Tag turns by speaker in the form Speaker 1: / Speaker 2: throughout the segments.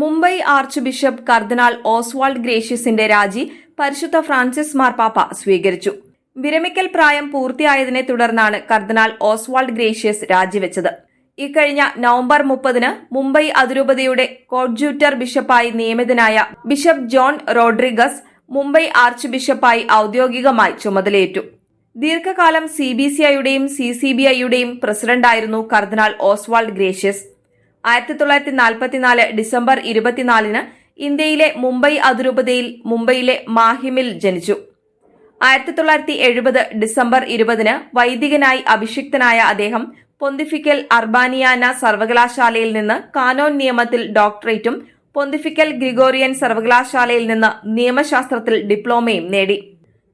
Speaker 1: Mumbai arch bishop കർദിനാൾ Oswald ഗ്രേഷ്യസിന്റെ രാജി പരിശുദ്ധ Francis മാർപ്പാപ്പ സ്വീകരിച്ചു. വിരമിക്കൽ പ്രായം പൂർത്തിയായതിനെ തുടർന്നാണ് കർദിനാൾ ഓസ്വാൾഡ് ഗ്രേഷ്യസ് രാജിവെച്ചത്. ഇക്കഴിഞ്ഞ നവംബർ 30-ന് മുംബൈ അതിരൂപതയുടെ കോഡ്ജ്യൂറ്റർ ബിഷപ്പായി നിയമിതനായ bishop John Rodrigues Mumbai arch ബിഷപ്പായി ഔദ്യോഗികമായി ചുമതലയേറ്റു. ദീർഘകാലം CBCIയുടെയും CCBIയുടെയും പ്രസിഡന്റായിരുന്നു കർദിനാൾ ഓസ്വാൾഡ് ഗ്രേഷ്യസ്. 1944 ഡിസംബർ 24-ന് ഇന്ത്യയിലെ മുംബൈ അതിരൂപതയിൽ മുംബൈയിലെ മാഹിമിൽ ജനിച്ചു. 1970 ഡിസംബർ 20-ന് വൈദികനായി അഭിഷിക്തനായ അദ്ദേഹം പൊന്തിഫിക്കൽ അർബാനിയാന സർവകലാശാലയിൽ നിന്ന് കാനോൻ നിയമത്തിൽ ഡോക്ടറേറ്റും പൊന്തിഫിക്കൽ ഗ്രിഗോറിയൻ സർവകലാശാലയിൽ നിന്ന് നിയമശാസ്ത്രത്തിൽ ഡിപ്ലോമയും നേടി.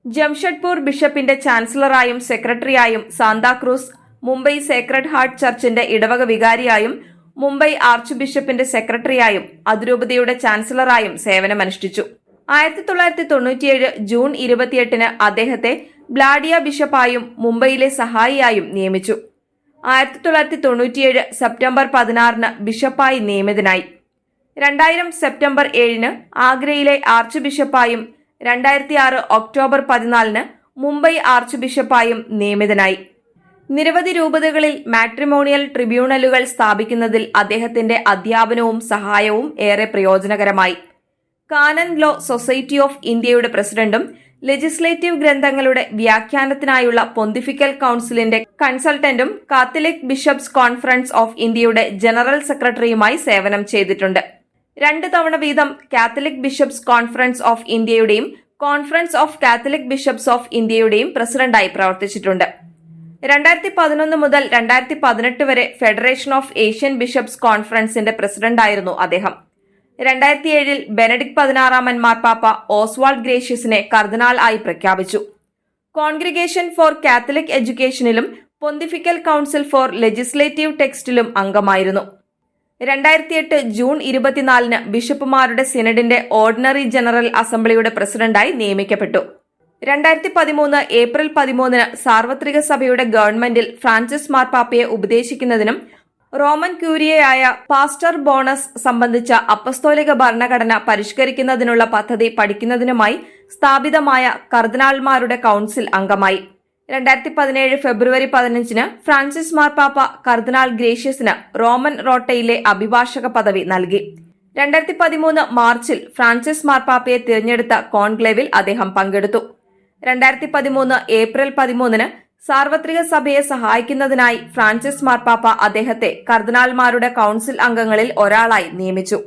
Speaker 1: ജംഷഡ്പൂർ ബിഷപ്പിന്റെ ചാൻസലറായും സെക്രട്ടറിയായും, സാന്താക്രൂസ് മുംബൈ സേക്രഡ് ഹാർട്ട് ചർച്ചിന്റെ ഇടവക വികാരിയായും, മുംബൈ ആർച്ച് ബിഷപ്പിന്റെ സെക്രട്ടറിയായും അതിരൂപതയുടെ ചാൻസലറായും സേവനമനുഷ്ഠിച്ചു. 1997 ജൂൺ 28-ന് അദ്ദേഹത്തെ ബ്ലാഡിയ ബിഷപ്പായും മുംബൈയിലെ സഹായിയായും നിയമിച്ചു. 1997 സെപ്റ്റംബർ 16-ന് ബിഷപ്പായി നിയമിതനായി. 2000 സെപ്റ്റംബർ 7-ന് ആഗ്രയിലെ ആർച്ച് ബിഷപ്പായും 2006 ഒക്ടോബർ 14-ന് മുംബൈ ആർച്ച് ബിഷപ്പായും നിയമിതനായി. നിരവധി രൂപതകളിൽ മാട്രിമോണിയൽ ട്രിബ്യൂണലുകൾ സ്ഥാപിക്കുന്നതിൽ അദ്ദേഹത്തിന്റെ അധ്യാപനവും സഹായവും ഏറെ പ്രയോജനകരമായി. കാനൻ ലോ സൊസൈറ്റി ഓഫ് ഇന്ത്യയുടെ പ്രസിഡന്റും ലെജിസ്ലേറ്റീവ് ഗ്രന്ഥങ്ങളുടെ വ്യാഖ്യാനത്തിനായുള്ള പൊന്തിഫിക്കൽ കൌൺസിലിന്റെ കൺസൾട്ടന്റും കാത്തലിക് ബിഷപ്സ് കോൺഫറൻസ് ഓഫ് ഇന്ത്യയുടെ ജനറൽ സെക്രട്ടറിയുമായി സേവനം ചെയ്തിട്ടുണ്ട്. 2 തവണ വീതം കാത്തലിക് ബിഷപ്സ് കോൺഫറൻസ് ഓഫ് ഇന്ത്യയുടെയും conference of Catholic bishops of ഇന്ത്യയുടെയും പ്രസിഡന്റായി പ്രവർത്തിച്ചിട്ടുണ്ട്. 2011 മുതൽ 2018 വരെ ഫെഡറേഷൻ ഓഫ് ഏഷ്യൻ ബിഷപ്സ് കോൺഫറൻസിന്റെ പ്രസിഡന്റായിരുന്നു അദ്ദേഹം. 2007 ബെനഡിക്ട് 16 മാർപ്പാപ്പ ഓസ്വാൾഡ് ഗ്രേഷ്യസിനെ കർദിനാൾ ആയി പ്രഖ്യാപിച്ചു. കോൺഗ്രിഗേഷൻ ഫോർ കാത്തലിക് എഡ്യൂക്കേഷനിലും പൊന്തിഫിക്കൽ കൌൺസിൽ ഫോർ ലെജിസ്ലേറ്റീവ് ടെക്സ്റ്റിലും അംഗമായിരുന്നു. 2008 ജൂൺ 24-ന് ബിഷപ്പുമാരുടെ സിനഡിന്റെ ഓർഡിനറി ജനറൽ അസംബ്ലിയുടെ പ്രസിഡന്റായി നിയമിക്കപ്പെട്ടു. 2013 ഏപ്രിൽ 13-ന് സാർവത്രിക സഭയുടെ ഗവൺമെന്റിൽ ഫ്രാൻസിസ് മാർപ്പാപ്പയെ ഉപദേശിക്കുന്നതിനും റോമൻ ക്യൂരിയയായ പാസ്റ്റർ ബോണസ് സംബന്ധിച്ച അപ്പസ്തോലിക ഭരണഘടന പരിഷ്കരിക്കുന്നതിനുള്ള പദ്ധതി പഠിക്കുന്നതിനുമായി സ്ഥാപിതമായ കർദിനാൾമാരുടെ കൌൺസിൽ അംഗമായി. 2017 ഫെബ്രുവരി 15-ന് ഫ്രാൻസിസ് മാർപ്പാപ്പ കർദിനാൾ ഗ്രേഷ്യസിന് റോമൻ റോട്ടയിലെ അഭിഭാഷക പദവി നൽകി. 2013 മാർച്ചിൽ ഫ്രാൻസിസ് മാർപ്പാപ്പയെ തിരഞ്ഞെടുത്ത കോൺക്ലേവിൽ അദ്ദേഹം പങ്കെടുത്തു. 2013 ഏപ്രിൽ 13-ന് സാർവത്രിക സഭയെ സഹായിക്കുന്നതിനായി ഫ്രാൻസിസ് മാർപ്പാപ്പ അദ്ദേഹത്തെ കർദിനാൾമാരുടെ കൌൺസിൽ അംഗങ്ങളിൽ ഒരാളായി നിയമിച്ചു.